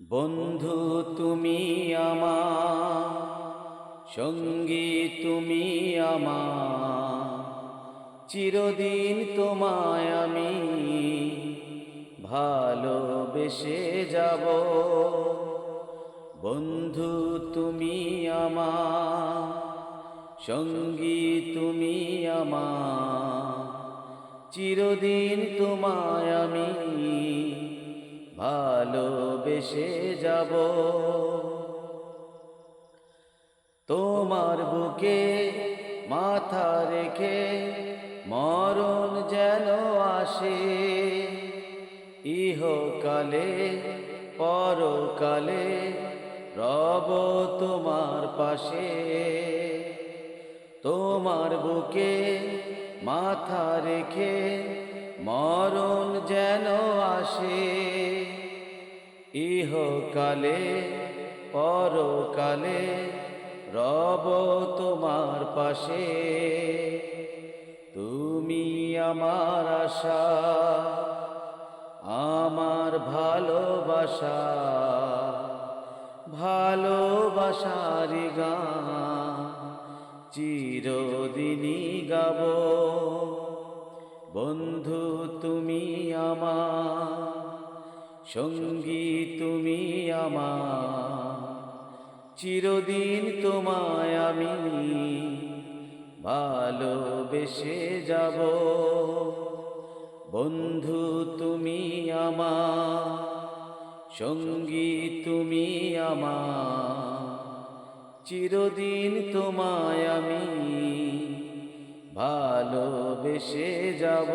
বন্ধু তুমি আমার সঙ্গী, তুমি আমার চিরদিন, তোমায় আমি ভালোবেসে যাব। বন্ধু তুমি আমার সঙ্গী, তুমি আমার চিরদিন, তোমায় আমি ভালোবেসে যাব। তোমার বুকে মাথা রেখে মরণ যেন আসে, ইহকালে পরকালে রব তোমার পাশে। তোমার বুকে মাথা রেখে মরণ যেন আসে, ইহকালে পরকালে রব তোমার পাশে। তুমি আমার আশা, আমার ভালোবাসা, ভালোবাসার গান চিরদিনই গাব। বন্ধু তুমি আমার সঙ্গী, তুমি আমার চিরদিন, তোমায় আমি ভালোবেসে যাব। বন্ধু তুমি আমার সঙ্গী, তুমি আমার চিরদিন, তোমায় আমি ভালোবেসে যাব।